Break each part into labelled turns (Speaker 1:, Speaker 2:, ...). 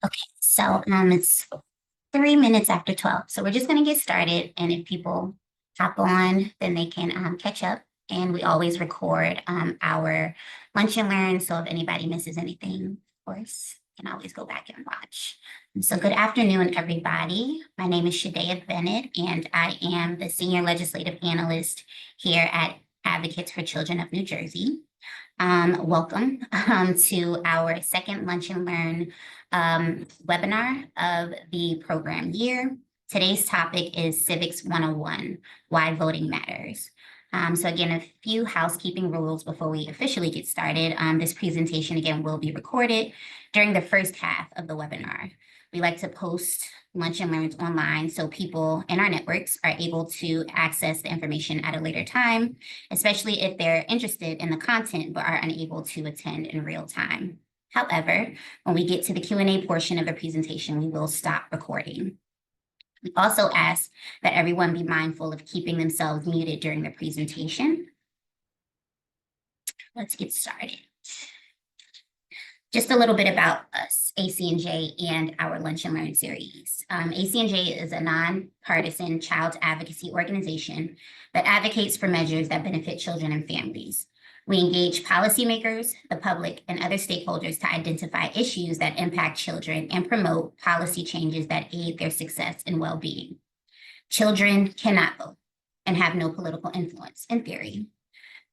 Speaker 1: Okay, so it's 3 minutes after 12. So we're just going to get started. And if people hop on, then they can catch up. And we always record our lunch and learn. So if anybody misses anything, of course, you can always go back and watch. And so good afternoon, everybody. My name is Shadea Bennett, and I am the Senior Legislative Analyst here at Advocates for Children of New Jersey. Welcome to our second Lunch and Learn webinar of the program year. Today's topic is Civics 101, Why Voting Matters. So again, a few housekeeping rules before we officially get started. This presentation, again, will be recorded during the first half of the webinar. We like to post lunch and learns online so people in our networks are able to access the information at a later time, especially if they're interested in the content but are unable to attend in real time. However, when we get to the Q&A portion of the presentation, we will stop recording. We also ask that everyone be mindful of keeping themselves muted during the presentation. Let's get started. Just a little bit about us, ACNJ, and our Lunch and Learn series. ACNJ is a nonpartisan child advocacy organization that advocates for measures that benefit children and families. We engage policymakers, the public, and other stakeholders to identify issues that impact children and promote policy changes that aid their success and well-being. Children cannot vote and have no political influence, in theory.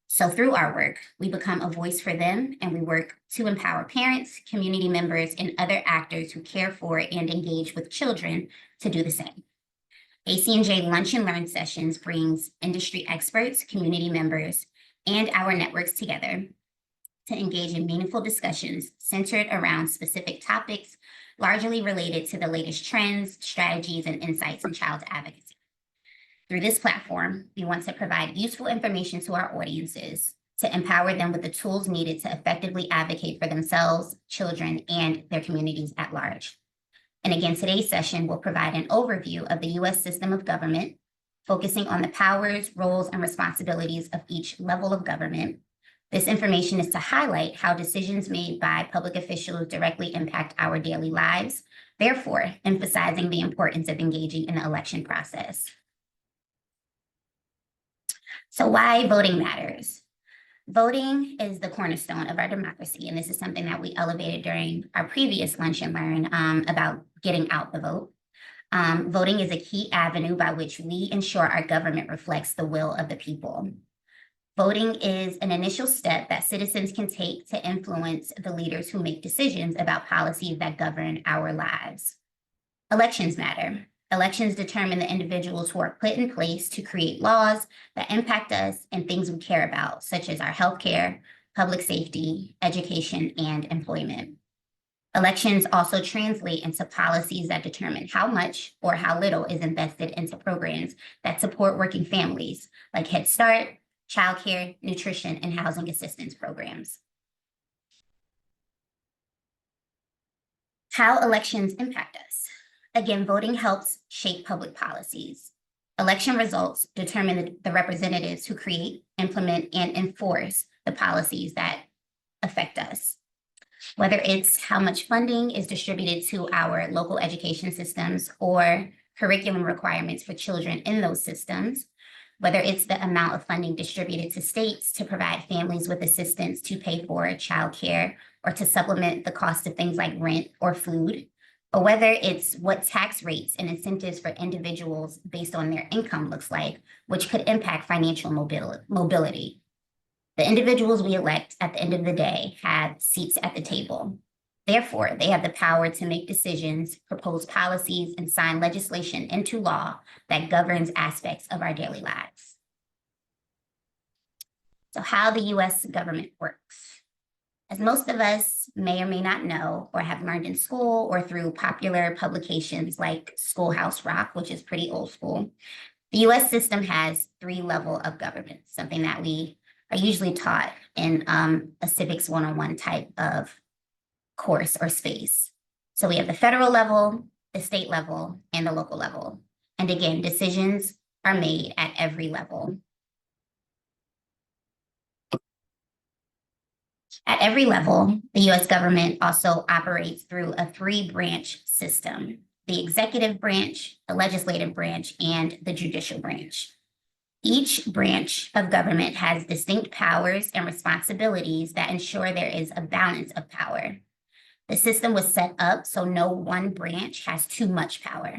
Speaker 1: So through our work, we become a voice for them, and we work to empower parents, community members, and other actors who care for and engage with children to do the same. ACNJ Lunch and Learn sessions brings industry experts, community members, and our networks together to engage in meaningful discussions centered around specific topics, largely related to the latest trends, strategies, and insights in child advocacy. Through this platform, we want to provide useful information to our audiences to empower them with the tools needed to effectively advocate for themselves, children, and their communities at large. And again, today's session will provide an overview of the U.S. system of government, focusing on the powers, roles, and responsibilities of each level of government. This information is to highlight how decisions made by public officials directly impact our daily lives, therefore emphasizing the importance of engaging in the election process. So why voting matters? Voting is the cornerstone of our democracy, and this is something that we elevated during our previous Lunch and Learn about getting out the vote. Voting is a key avenue by which we ensure our government reflects the will of the people. Voting is an initial step that citizens can take to influence the leaders who make decisions about policies that govern our lives. Elections matter. Elections determine the individuals who are put in place to create laws that impact us and things we care about, such as our healthcare, public safety, education, and employment. Elections also translate into policies that determine how much or how little is invested into programs that support working families, like Head Start, childcare, nutrition, and housing assistance programs. How elections impact us. Again, voting helps shape public policies. Election results determine the representatives who create, implement, and enforce the policies that affect us. Whether it's how much funding is distributed to our local education systems or curriculum requirements for children in those systems, whether it's the amount of funding distributed to states to provide families with assistance to pay for childcare or to supplement the cost of things like rent or food, or whether it's what tax rates and incentives for individuals based on their income looks like, which could impact financial mobility. The individuals we elect at the end of the day have seats at the table. Therefore, they have the power to make decisions, propose policies, and sign legislation into law that governs aspects of our daily lives. So how the U.S. government works. As most of us may or may not know or have learned in school or through popular publications like Schoolhouse Rock, which is pretty old school, the U.S. system has 3 levels of government, something that we are usually taught in a Civics 101 type of course or space. So we have the federal level, the state level, and the local level. And again, decisions are made at every level. At every level, the US government also operates through a three-branch system: the executive branch, the legislative branch, and the judicial branch. Each branch of government has distinct powers and responsibilities that ensure there is a balance of power. The system was set up so no one branch has too much power.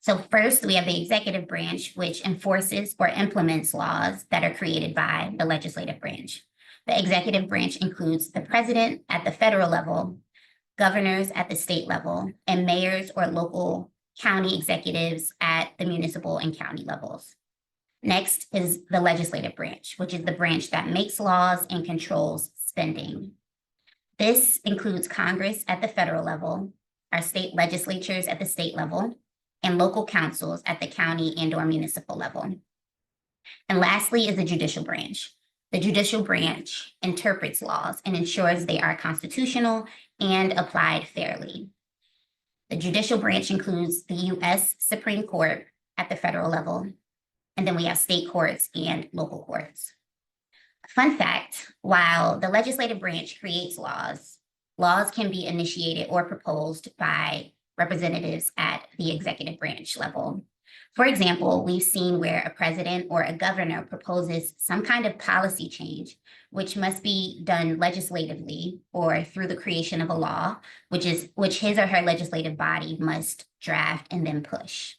Speaker 1: So first, we have the executive branch, which enforces or implements laws that are created by the legislative branch. The executive branch includes the president at the federal level, governors at the state level, and mayors or local county executives at the municipal and county levels. Next is the legislative branch, which is the branch that makes laws and controls spending. This includes Congress at the federal level, our state legislatures at the state level, and local councils at the county and/or municipal level. And lastly is the judicial branch. The judicial branch interprets laws and ensures they are constitutional and applied fairly. The judicial branch includes the US Supreme Court at the federal level, and then we have state courts and local courts. Fun fact, while the legislative branch creates laws, laws can be initiated or proposed by representatives at the executive branch level. For example, we've seen where a president or a governor proposes some kind of policy change, which must be done legislatively or through the creation of a law, which his or her legislative body must draft and then push.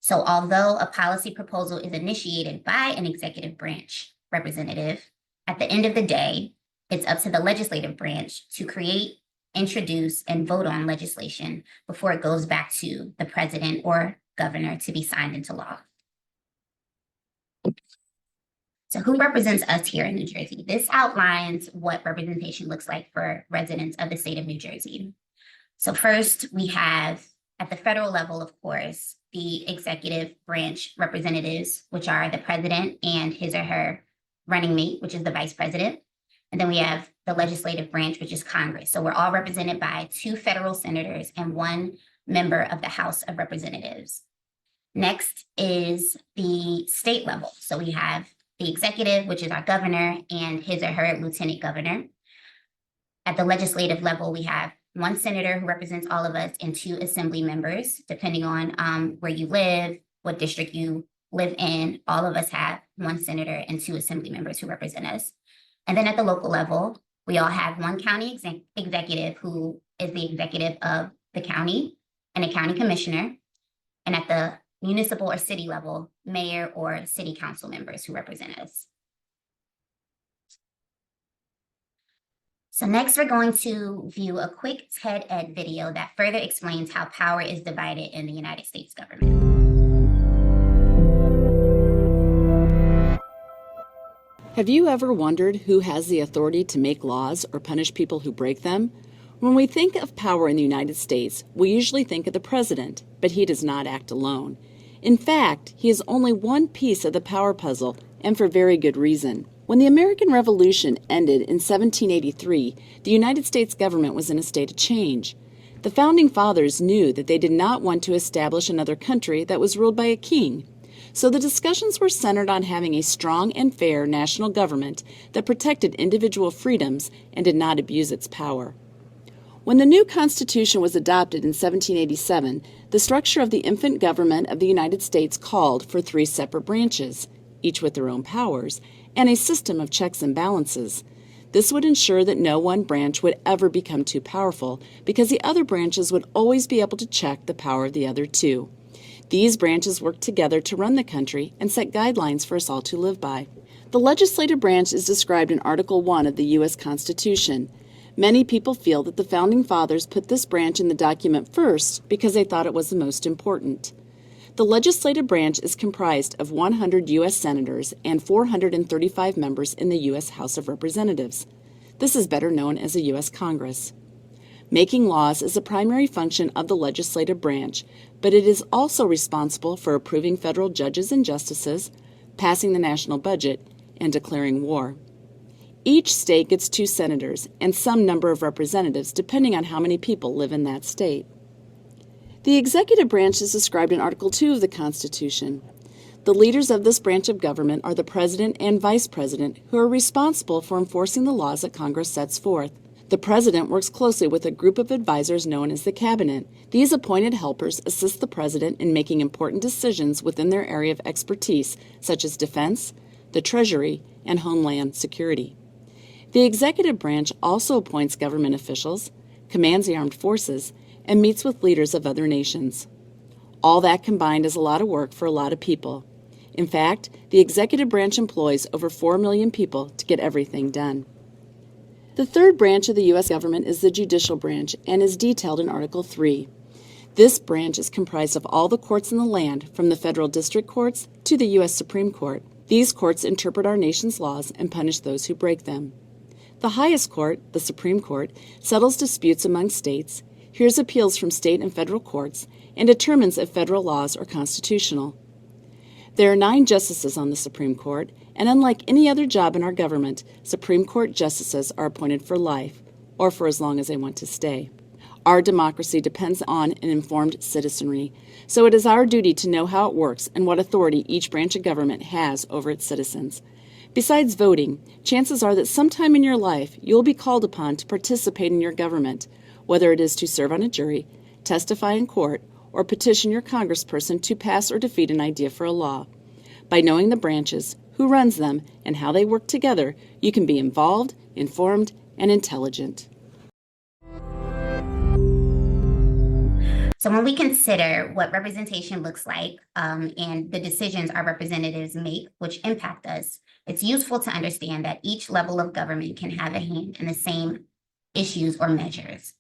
Speaker 1: So although a policy proposal is initiated by an executive branch representative, at the end of the day, it's up to the legislative branch to create, introduce, and vote on legislation before it goes back to the president or governor to be signed into law. So who represents us here in New Jersey? This outlines what representation looks like for residents of the state of New Jersey. So first, we have at the federal level, of course, the executive branch representatives, which are the president and his or her running mate, which is the vice president. And then we have the legislative branch, which is Congress. So we're all represented by 2 federal senators and 1 member of the House of Representatives. Next is the state level. So we have the executive, which is our governor, and his or her lieutenant governor. At the legislative level, we have 1 senator who represents all of us and 2 assembly members, depending on where you live, what district you live in. All of us have 1 senator and 2 assembly members who represent us. And then at the local level, we all have 1 county executive who is the executive of the county and a county commissioner. And at the municipal or city level, mayor or city council members who represent us. So next, we're going to view a quick TED Ed video that further explains how power is divided in the United States government.
Speaker 2: Have you ever wondered who has the authority to make laws or punish people who break them? When we think of power in the United States, we usually think of the president, but he does not act alone. In fact, he is only one piece of the power puzzle, and for very good reason. When the American Revolution ended in 1783, the United States government was in a state of change. The Founding Fathers knew that they did not want to establish another country that was ruled by a king. So the discussions were centered on having a strong and fair national government that protected individual freedoms and did not abuse its power. When the new Constitution was adopted in 1787, the structure of the infant government of the United States called for 3 separate branches, each with their own powers, and a system of checks and balances. This would ensure that no one branch would ever become too powerful, because the other branches would always be able to check the power of the other 2. These branches worked together to run the country and set guidelines for us all to live by. The legislative branch is described in Article 1 of the U.S. Constitution. Many people feel that the Founding Fathers put this branch in the document first because they thought it was the most important. The legislative branch is comprised of 100 U.S. senators and 435 members in the U.S. House of Representatives. This is better known as the U.S. Congress. Making laws is a primary function of the legislative branch, but it is also responsible for approving federal judges and justices, passing the national budget, and declaring war. Each state gets 2 senators and some number of representatives depending on how many people live in that state. The executive branch is described in Article 2 of the Constitution. The leaders of this branch of government are the President and Vice President, who are responsible for enforcing the laws that Congress sets forth. The President works closely with a group of advisors known as the Cabinet. These appointed helpers assist the President in making important decisions within their area of expertise, such as defense, the Treasury, and Homeland Security. The executive branch also appoints government officials, commands the armed forces, and meets with leaders of other nations. All that combined is a lot of work for a lot of people. In fact, the executive branch employs over 4 million people to get everything done. The third branch of the U.S. government is the judicial branch and is detailed in Article 3. This branch is comprised of all the courts in the land, from the federal district courts to the U.S. Supreme Court. These courts interpret our nation's laws and punish those who break them. The highest court, the Supreme Court, settles disputes among states, hears appeals from state and federal courts, and determines if federal laws are constitutional. There are 9 justices on the Supreme Court, and unlike any other job in our government, Supreme Court justices are appointed for life, or for as long as they want to stay. Our democracy depends on an informed citizenry, so it is our duty to know how it works and what authority each branch of government has over its citizens. Besides voting, chances are that sometime in your life you will be called upon to participate in your government, whether it is to serve on a jury, testify in court, or petition your congressperson to pass or defeat an idea for a law. By knowing the branches, who runs them, and how they work together, you can be involved, informed, and intelligent.
Speaker 1: So when we consider what representation looks like and the decisions our representatives make, which impact us, it's useful to understand that each level of government can have a hand in the same issues or measures.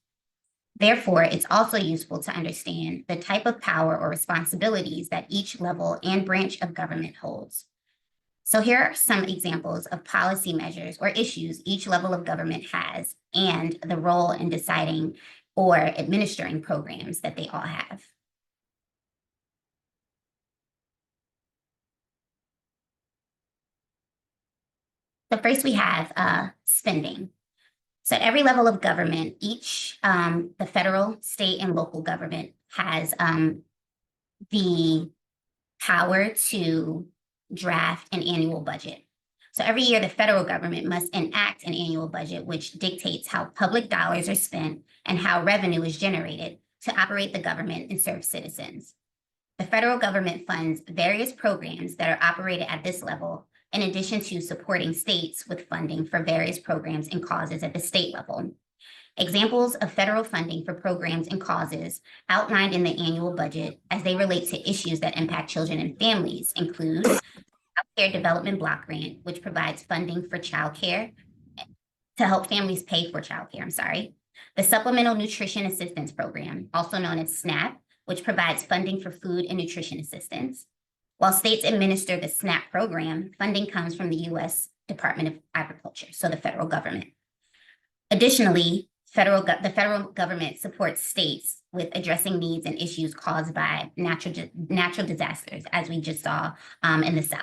Speaker 1: Therefore, it's also useful to understand the type of power or responsibilities that each level and branch of government holds. So here are some examples of policy measures or issues each level of government has and the role in deciding or administering programs that they all have. So first we have spending. So at every level of government, the federal, state, and local government has the power to draft an annual budget. So every year, the federal government must enact an annual budget, which dictates how public dollars are spent and how revenue is generated to operate the government and serve citizens. The federal government funds various programs that are operated at this level, in addition to supporting states with funding for various programs and causes at the state level. Examples of federal funding for programs and causes outlined in the annual budget as they relate to issues that impact children and families include Healthcare Development Block Grant, which provides funding for childcare to help families pay for childcare, the Supplemental Nutrition Assistance Program, also known as SNAP, which provides funding for food and nutrition assistance. While states administer the SNAP program, funding comes from the U.S. Department of Agriculture, so the federal government. Additionally, the federal government supports states with addressing needs and issues caused by natural disasters, as we just saw in the South.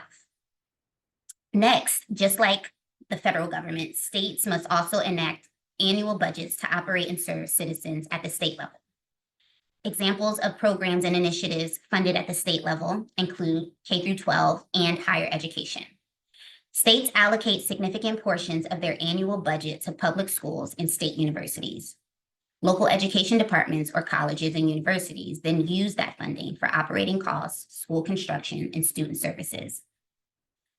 Speaker 1: Next, just like the federal government, states must also enact annual budgets to operate and serve citizens at the state level. Examples of programs and initiatives funded at the state level include K-12 and higher education. States allocate significant portions of their annual budget to public schools and state universities. Local education departments or colleges and universities then use that funding for operating costs, school construction, and student services.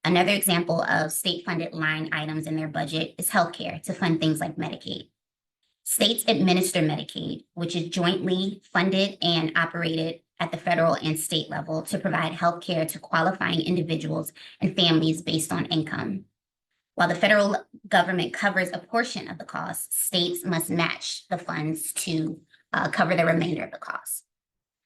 Speaker 1: Another example of state-funded line items in their budget is healthcare to fund things like Medicaid. States administer Medicaid, which is jointly funded and operated at the federal and state level to provide health care to qualifying individuals and families based on income. While the federal government covers a portion of the cost, states must match the funds to cover the remainder of the cost.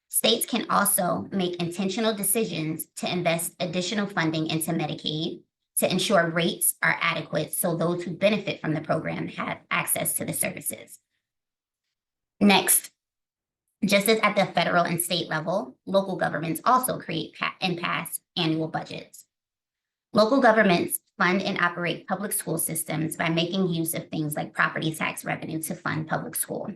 Speaker 1: States can also make intentional decisions to invest additional funding into Medicaid to ensure rates are adequate so those who benefit from the program have access to the services. Next, just as at the federal and state level, local governments also create and pass annual budgets. Local governments fund and operate public school systems by making use of things like property tax revenue to fund public school.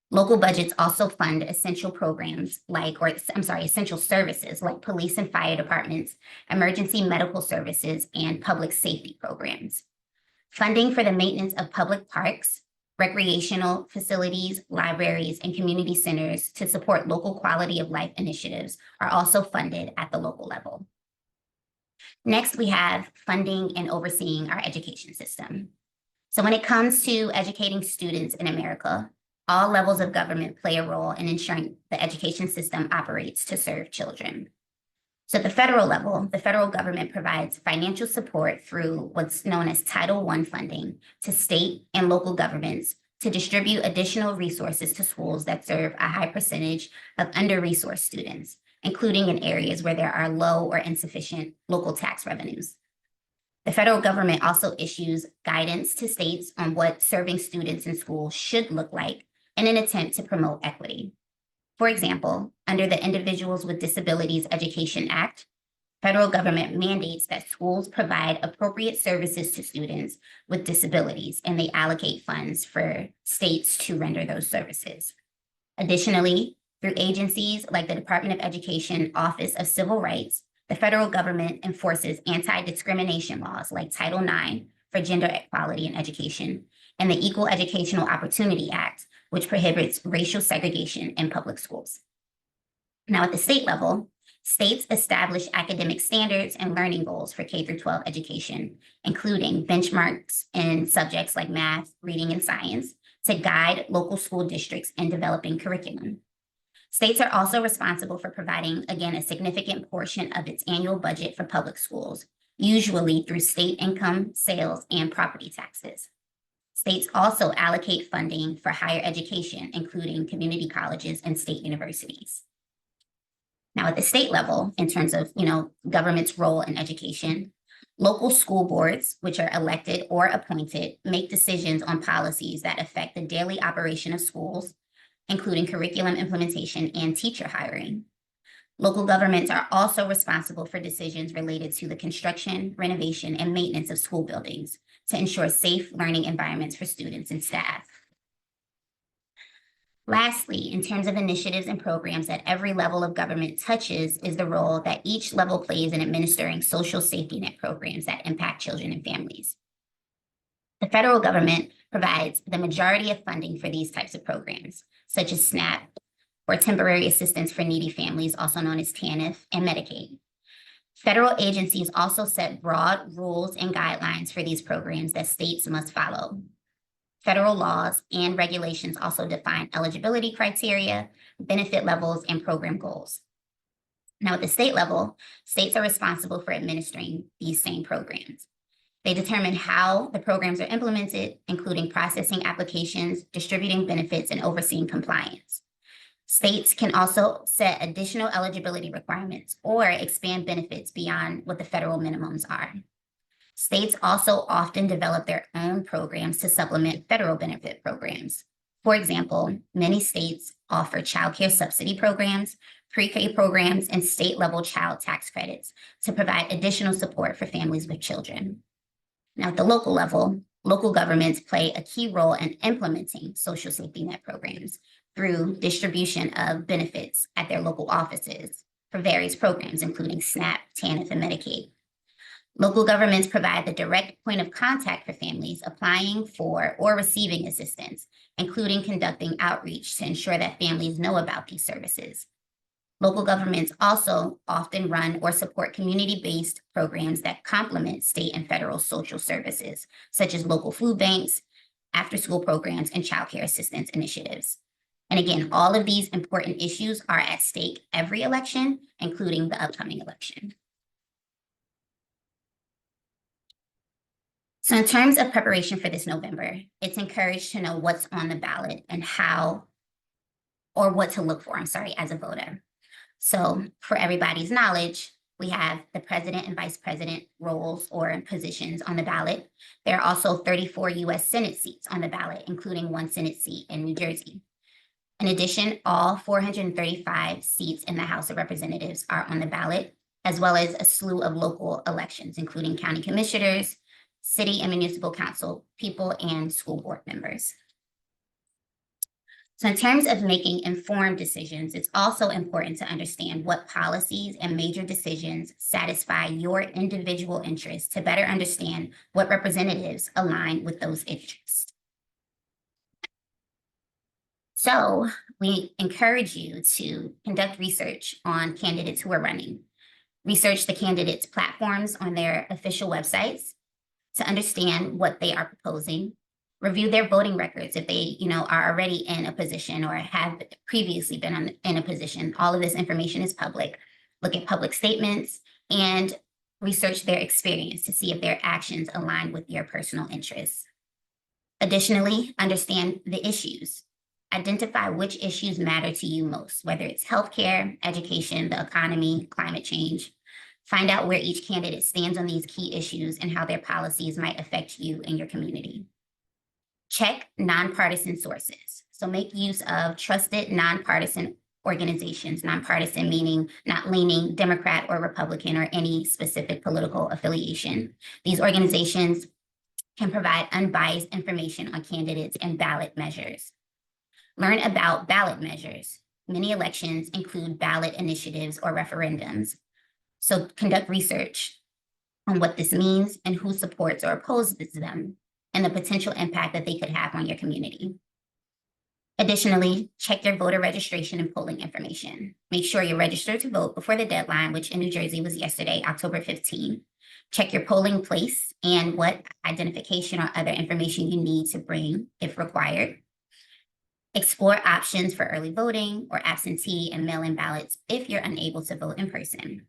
Speaker 1: Local budgets also fund essential programs essential services like police and fire departments, emergency medical services, and public safety programs. Funding for the maintenance of public parks, recreational facilities, libraries, and community centers to support local quality of life initiatives are also funded at the local level. Next, we have funding and overseeing our education system. So when it comes to educating students in America, all levels of government play a role in ensuring the education system operates to serve children. So at the federal level, the federal government provides financial support through what's known as Title I funding to state and local governments to distribute additional resources to schools that serve a high percentage of under-resourced students, including in areas where there are low or insufficient local tax revenues. The federal government also issues guidance to states on what serving students in schools should look like in an attempt to promote equity. For example, under the Individuals with Disabilities Education Act, federal government mandates that schools provide appropriate services to students with disabilities, and they allocate funds for states to render those services. Additionally, through agencies like the Department of Education Office of Civil Rights, the federal government enforces anti-discrimination laws like Title IX for gender equality in education and the Equal Educational Opportunity Act, which prohibits racial segregation in public schools. Now, at the state level, states establish academic standards and learning goals for K-12 education, including benchmarks in subjects like math, reading, and science, to guide local school districts in developing curriculum. States are also responsible for providing, again, a significant portion of its annual budget for public schools, usually through state income, sales, and property taxes. States also allocate funding for higher education, including community colleges and state universities. Now, at the state level, in terms of, government's role in education, local school boards, which are elected or appointed, make decisions on policies that affect the daily operation of schools, including curriculum implementation and teacher hiring. Local governments are also responsible for decisions related to the construction, renovation, and maintenance of school buildings to ensure safe learning environments for students and staff. Lastly, in terms of initiatives and programs that every level of government touches is the role that each level plays in administering social safety net programs that impact children and families. The federal government provides the majority of funding for these types of programs, such as SNAP, or Temporary Assistance for Needy Families, also known as TANF, and Medicaid. Federal agencies also set broad rules and guidelines for these programs that states must follow. Federal laws and regulations also define eligibility criteria, benefit levels, and program goals. Now, at the state level, states are responsible for administering these same programs. They determine how the programs are implemented, including processing applications, distributing benefits, and overseeing compliance. States can also set additional eligibility requirements or expand benefits beyond what the federal minimums are. States also often develop their own programs to supplement federal benefit programs. For example, many states offer child care subsidy programs, pre-K programs, and state-level child tax credits to provide additional support for families with children. Now, at the local level, local governments play a key role in implementing social safety net programs through distribution of benefits at their local offices for various programs, including SNAP, TANF, and Medicaid. Local governments provide the direct point of contact for families applying for or receiving assistance, including conducting outreach to ensure that families know about these services. Local governments also often run or support community-based programs that complement state and federal social services, such as local food banks, after-school programs, and child care assistance initiatives. And again, all of these important issues are at stake every election, including the upcoming election. So in terms of preparation for this November, it's encouraged to know what's on the ballot and what to look for, as a voter. So for everybody's knowledge, we have the president and vice president roles or positions on the ballot. There are also 34 U.S. Senate seats on the ballot, including one Senate seat in New Jersey. In addition, all 435 seats in the House of Representatives are on the ballot, as well as a slew of local elections, including county commissioners, city and municipal council people, and school board members. So in terms of making informed decisions, it's also important to understand what policies and major decisions satisfy your individual interests to better understand what representatives align with those interests. So we encourage you to conduct research on candidates who are running. Research the candidates' platforms on their official websites to understand what they are proposing. Review their voting records if they, are already in a position or have previously been in a position. All of this information is public. Look at public statements and research their experience to see if their actions align with your personal interests. Additionally, understand the issues. Identify which issues matter to you most, whether it's healthcare, education, the economy, climate change. Find out where each candidate stands on these key issues and how their policies might affect you and your community. Check nonpartisan sources. So make use of trusted nonpartisan organizations, nonpartisan meaning not leaning Democrat or Republican or any specific political affiliation. These organizations can provide unbiased information on candidates and ballot measures. Learn about ballot measures. Many elections include ballot initiatives or referendums. So conduct research on what this means and who supports or opposes them and the potential impact that they could have on your community. Additionally, check your voter registration and polling information. Make sure you're registered to vote before the deadline, which in New Jersey was yesterday, October 15. Check your polling place and what identification or other information you need to bring if required. Explore options for early voting or absentee and mail-in ballots if you're unable to vote in person.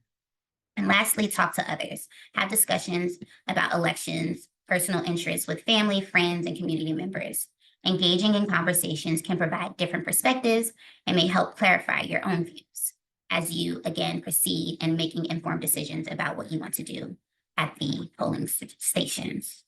Speaker 1: And lastly, talk to others. Have discussions about elections, personal interests with family, friends, and community members. Engaging in conversations can provide different perspectives and may help clarify your own views as you, again, proceed in making informed decisions about what you want to do at the polling stations.